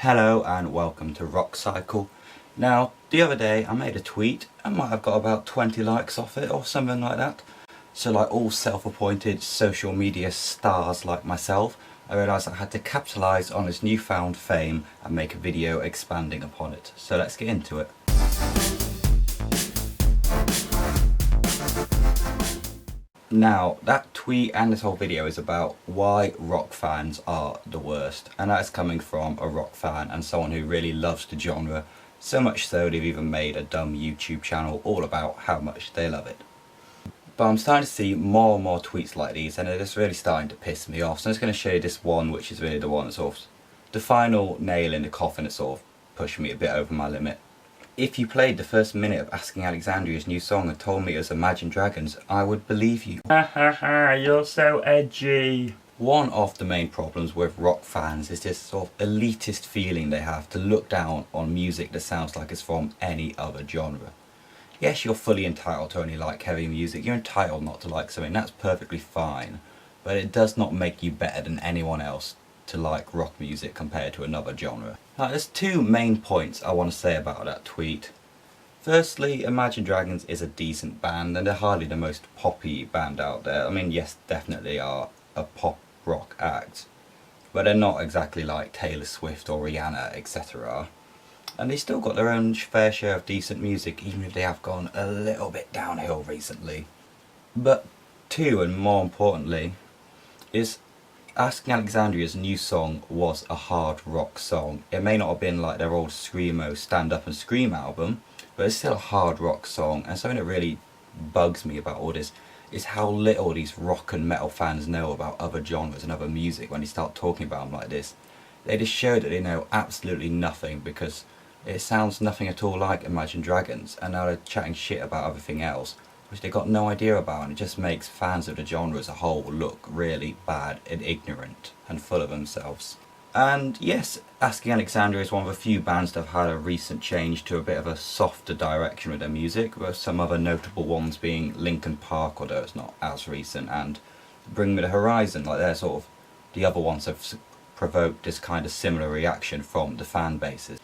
Hello and welcome to Rock Cycle. Now, the other day I made a tweet and might have got about 20 likes off it or something like that. So like all self-appointed social media stars like myself, I realised I had to capitalise on this newfound fame and make a video expanding upon it. So let's get into it. Now, that tweet and this whole video is about why rock fans are the worst, and that is coming from a rock fan and someone who really loves the genre, so much so they've even made a dumb YouTube channel all about how much they love it. But I'm starting to see more and more tweets like these, and it's really starting to piss me off, so I'm just going to show you this one, which is really the one that's sort of the final nail in the coffin that's sort of pushing me a bit over my limit. If you played the first minute of Asking Alexandria's new song and told me it was Imagine Dragons, I would believe you. Ha ha ha, you're so edgy. One of the main problems with rock fans is this sort of elitist feeling they have to look down on music that sounds like it's from any other genre. Yes, you're fully entitled to only like heavy music, you're entitled not to like something, that's perfectly fine. But it does not make you better than anyone else to like rock music compared to another genre. Now, there's two main points I want to say about that tweet. Firstly, Imagine Dragons is a decent band and they're hardly the most poppy band out there. I mean, yes, definitely are a pop rock act, but they're not exactly like Taylor Swift or Rihanna, etc. And they still got their own fair share of decent music, even if they have gone a little bit downhill recently. But two, and more importantly, is Asking Alexandria's new song was a hard rock song. It may not have been like their old Screamo Stand Up and Scream album, but it's still a hard rock song, and something that really bugs me about all this is how little these rock and metal fans know about other genres and other music when they start talking about them like this. They just show that they know absolutely nothing, because it sounds nothing at all like Imagine Dragons, and now they're chatting shit about everything else, which they got no idea about, and it just makes fans of the genre as a whole look really bad and ignorant and full of themselves. And yes, Asking Alexandria is one of a few bands that have had a recent change to a bit of a softer direction with their music, with some other notable ones being Linkin Park, although it's not as recent, and Bring Me the Horizon. Like, they're sort of the other ones have provoked this kind of similar reaction from the fan bases.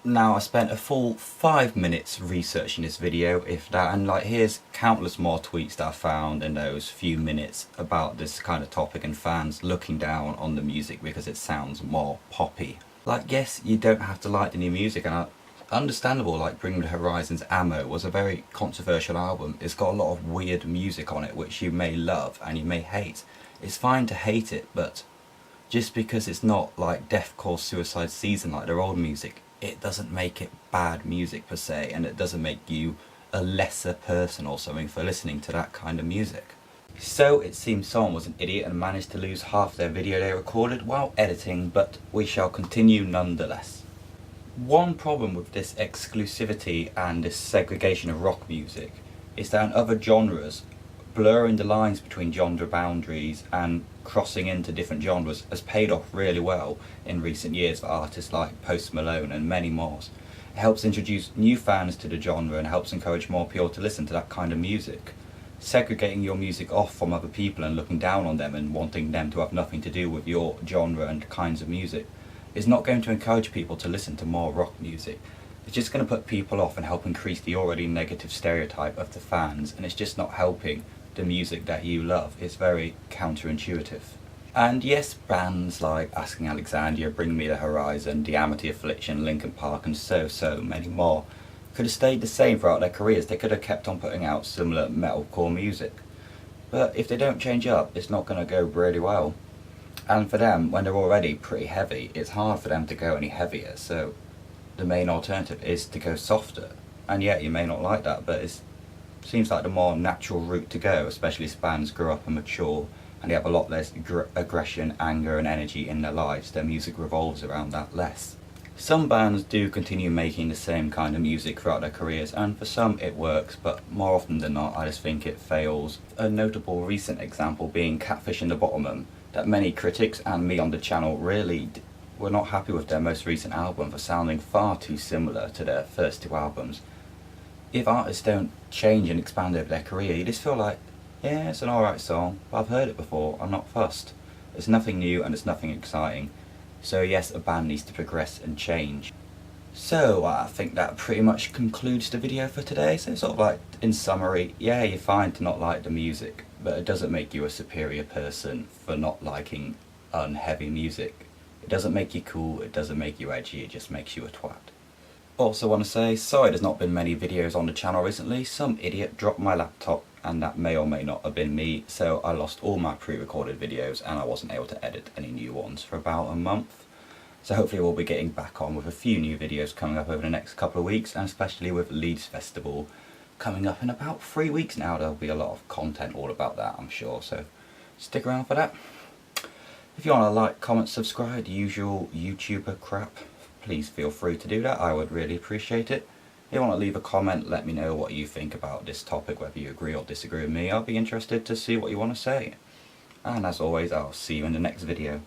Now, I spent a full 5 minutes researching this video, if that, and like here's countless more tweets that I found in those few minutes about this kind of topic and fans looking down on the music because it sounds more poppy. Like, yes, you don't have to like the new music, and understandable, like Bring Me the Horizon's Ammo was a very controversial album. It's got a lot of weird music on it which you may love and you may hate. It's fine to hate it, but just because it's not like Deathcore Suicide Season like their old music, it doesn't make it bad music per se, and it doesn't make you a lesser person or something for listening to that kind of music. So it seems someone was an idiot and managed to lose half their video they recorded while editing, but we shall continue nonetheless. One problem with this exclusivity and this segregation of rock music is that in other genres, blurring the lines between genre boundaries and crossing into different genres has paid off really well in recent years for artists like Post Malone and many more. It helps introduce new fans to the genre and helps encourage more people to listen to that kind of music. Segregating your music off from other people and looking down on them and wanting them to have nothing to do with your genre and kinds of music is not going to encourage people to listen to more rock music. It's just going to put people off and help increase the already negative stereotype of the fans, and it's just not helping the music that you love. It's very counterintuitive. And yes, bands like Asking Alexandria, Bring Me the Horizon, The Amity Affliction, Linkin Park and so many more could have stayed the same throughout their careers. They could have kept on putting out similar metalcore music, but if they don't change up, it's not going to go really well. And for them, when they're already pretty heavy, it's hard for them to go any heavier, so the main alternative is to go softer. And yeah, you may not like that, but it seems like the more natural route to go, especially as bands grow up and mature and they have a lot less aggression, anger and energy in their lives. Their music revolves around that less. Some bands do continue making the same kind of music throughout their careers, and for some it works, but more often than not I just think it fails. A notable recent example being Catfish and the Bottommen, that many critics and me on the channel really were not happy with their most recent album for sounding far too similar to their first two albums. If artists don't change and expand over their career, you just feel like, yeah, it's an alright song, but I've heard it before, I'm not fussed. It's nothing new and it's nothing exciting. So yes, a band needs to progress and change. So I think that pretty much concludes the video for today. So sort of like, in summary, yeah, you're fine to not like the music, but it doesn't make you a superior person for not liking unheavy music. It doesn't make you cool, it doesn't make you edgy, it just makes you a twat. Also want to say, sorry there's not been many videos on the channel recently. Some idiot dropped my laptop and that may or may not have been me, so I lost all my pre-recorded videos and I wasn't able to edit any new ones for about a month. So hopefully we'll be getting back on with a few new videos coming up over the next couple of weeks, and especially with Leeds Festival coming up in about 3 weeks now. There'll be a lot of content all about that, I'm sure, so stick around for that. If you want to like, comment, subscribe, the usual YouTuber crap, please feel free to do that, I would really appreciate it. If you want to leave a comment, let me know what you think about this topic, whether you agree or disagree with me. I'll be interested to see what you want to say. And as always, I'll see you in the next video.